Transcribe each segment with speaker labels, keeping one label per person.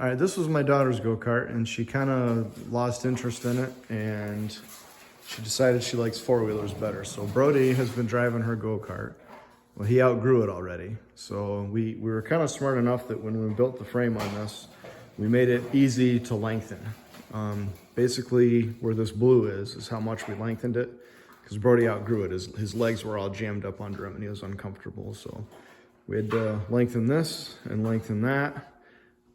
Speaker 1: All right, this was my daughter's go-kart, and she kind of lost interest in it, and she decided she likes four-wheelers better. So Brody has been driving her go-kart. Well, he outgrew it already. So we were kind of smart enough that when we built the frame on this, we made it easy to lengthen. Basically, where this blue is how much we lengthened it, because Brody outgrew it. His legs were all jammed up under him, and he was uncomfortable. So we had to lengthen this and lengthen that.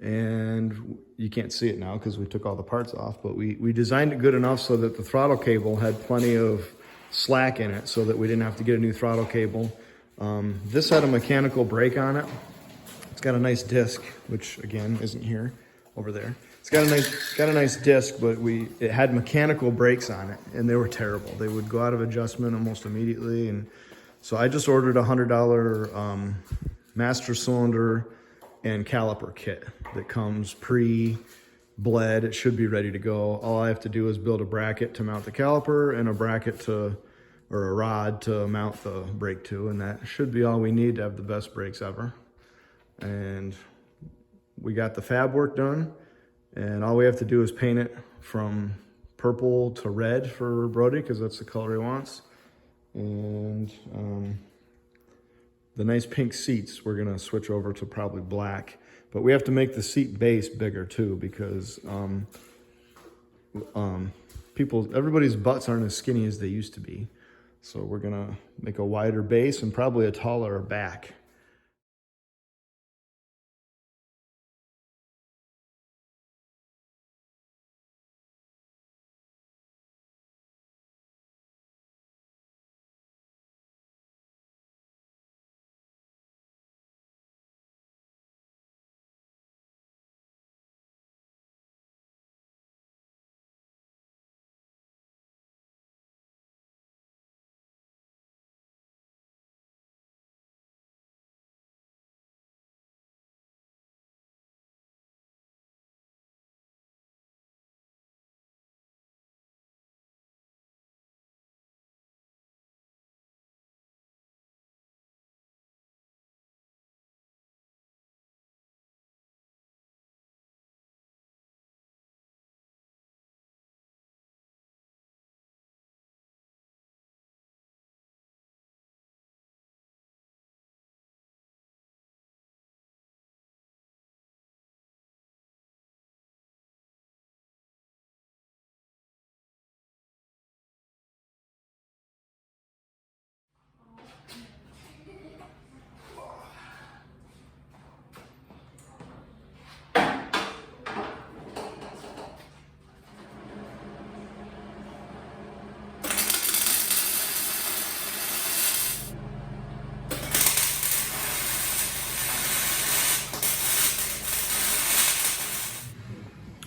Speaker 1: And you can't see it now because we took all the parts off, but we designed it good enough so that the throttle cable had plenty of slack in it so that we didn't have to get a new throttle cable. This had a mechanical brake on it. It's got a nice disc, which again isn't here, over there. It's got a nice disc, but it had mechanical brakes on it, and they were terrible. They would go out of adjustment almost immediately, and so I just ordered a $100 master cylinder and caliper kit that comes pre-bled. It should be ready to go. All I have to do is build a bracket to mount the caliper and a bracket or a rod to mount the brake to, and that should be all we need to have the best brakes ever. And we got the fab work done, and all we have to do is paint it from purple to red for Brody, because that's the color he wants. And the nice pink seats, we're gonna switch over to probably black, but we have to make the seat base bigger too, because everybody's butts aren't as skinny as they used to be. So we're gonna make a wider base and probably a taller back.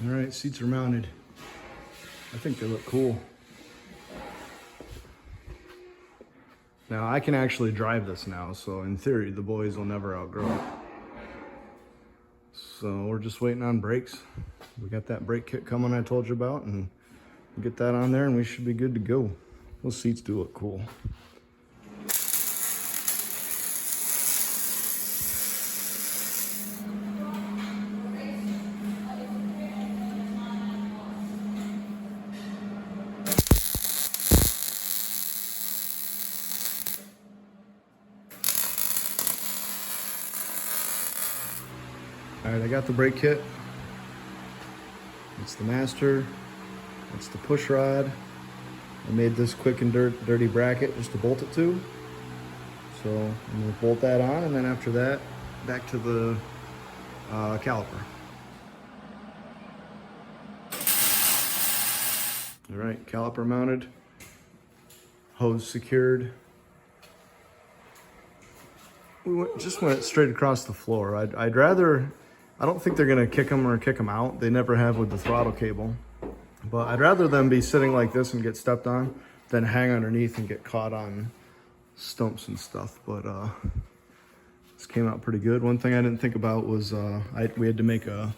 Speaker 1: All right, seats are mounted. I think they look cool. Now I can actually drive this now, so in theory, the boys will never outgrow it. So we're just waiting on brakes. We got that brake kit coming I told you about, and we'll get that on there and we should be good to go. Those seats do look cool. All right, I got the brake kit. It's the master. It's the push rod. I made this quick and dirty bracket just to bolt it to. So I'm gonna bolt that on, and then after that, back to the caliper. All right, caliper mounted, hose secured. Just went straight across the floor. I don't think they're gonna kick them or kick them out. They never have with the throttle cable. But I'd rather them be sitting like this and get stepped on than hang underneath and get caught on stumps and stuff. But this came out pretty good. One thing I didn't think about was we had to make a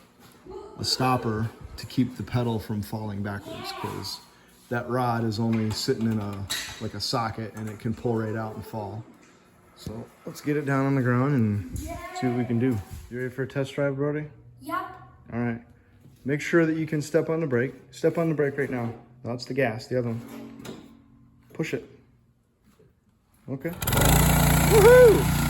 Speaker 1: stopper to keep the pedal from falling backwards, because that rod is only sitting in like a socket, and it can pull right out and fall. So let's get it down on the ground and see what we can do. You ready for a test drive, Brody?
Speaker 2: Yep.
Speaker 1: All right. Make sure that you can step on the brake. Step on the brake right now. That's the gas, the other one. Push it. Okay. Woohoo!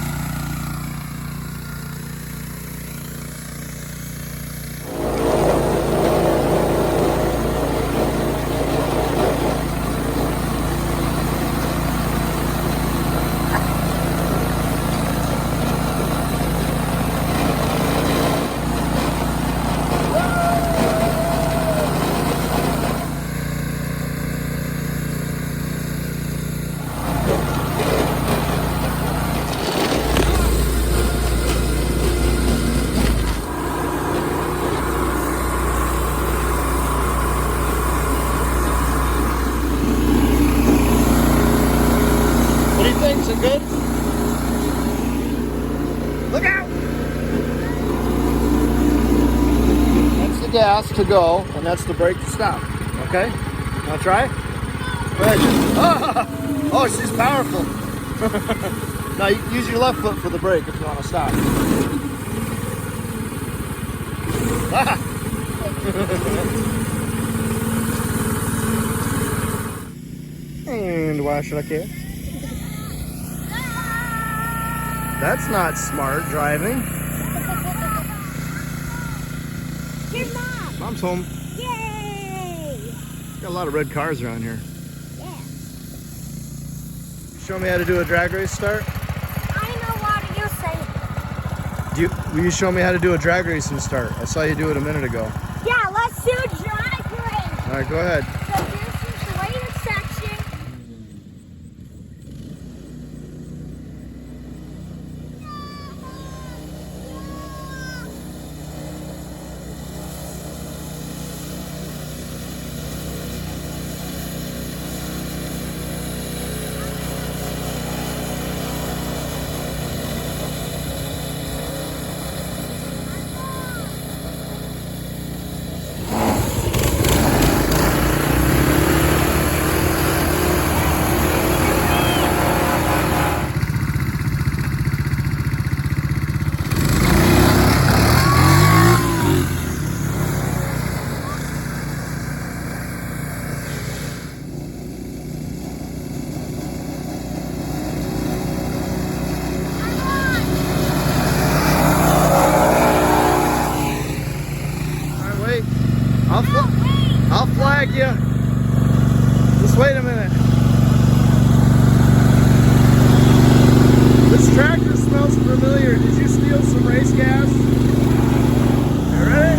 Speaker 1: Is it good? Look out! That's the gas to go, and that's the brake to stop. Okay? Wanna try? Go ahead. Oh, she's powerful. Now use your left foot for the brake if you want to stop. And why should I care? That's not smart driving.
Speaker 2: Here's Mom.
Speaker 1: Mom's home.
Speaker 2: Yay!
Speaker 1: Got a lot of red cars around here.
Speaker 2: Yeah.
Speaker 1: Show me how to do a drag race start.
Speaker 2: I know what you're saying.
Speaker 1: Will you show me how to do a drag racing start? I saw you do it a minute ago.
Speaker 2: Yeah, let's do a drag race.
Speaker 1: All right, go ahead.
Speaker 2: So here's the straight section.
Speaker 1: I'll flag you. Just wait a minute. This tractor smells familiar. Did you steal some race gas? You ready?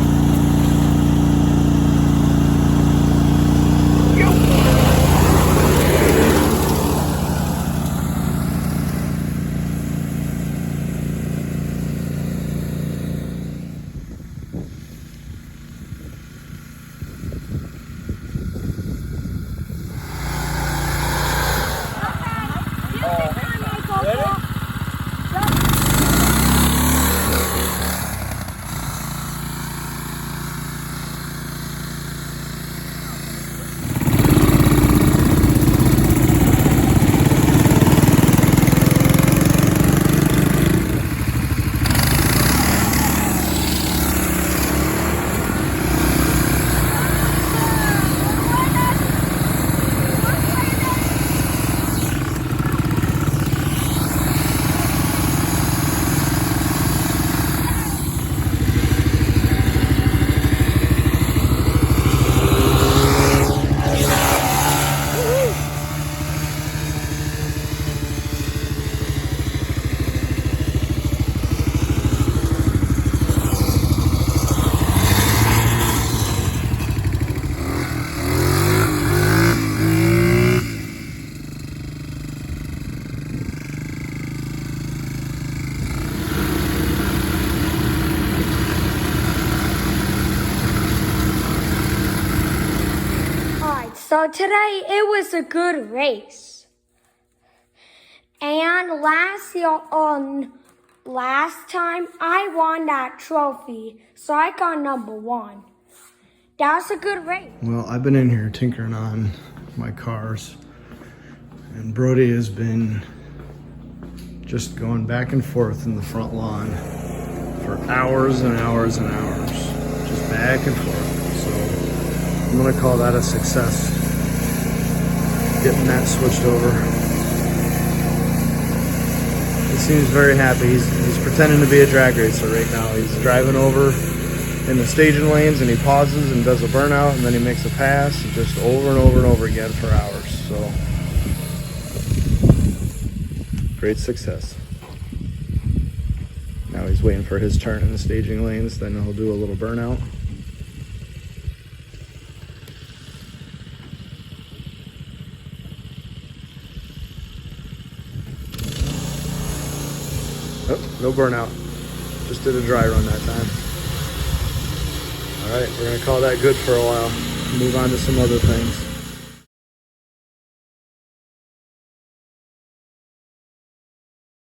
Speaker 2: So today it was a good race. And last time I won that trophy. So I got #1. That was a good race.
Speaker 1: Well, I've been in here tinkering on my cars, and Brody has been just going back and forth in the front lawn for hours and hours and hours, just back and forth. So I'm gonna call that a success, getting that switched over. He seems very happy. He's pretending to be a drag racer right now. He's driving over in the staging lanes and he pauses and does a burnout and then he makes a pass just over and over and over again for hours. So great success. Now he's waiting for his turn in the staging lanes, then he'll do a little burnout. Oh, no burnout. Just did a dry run that time. All right, we're gonna call that good for a while. Move on to some other things.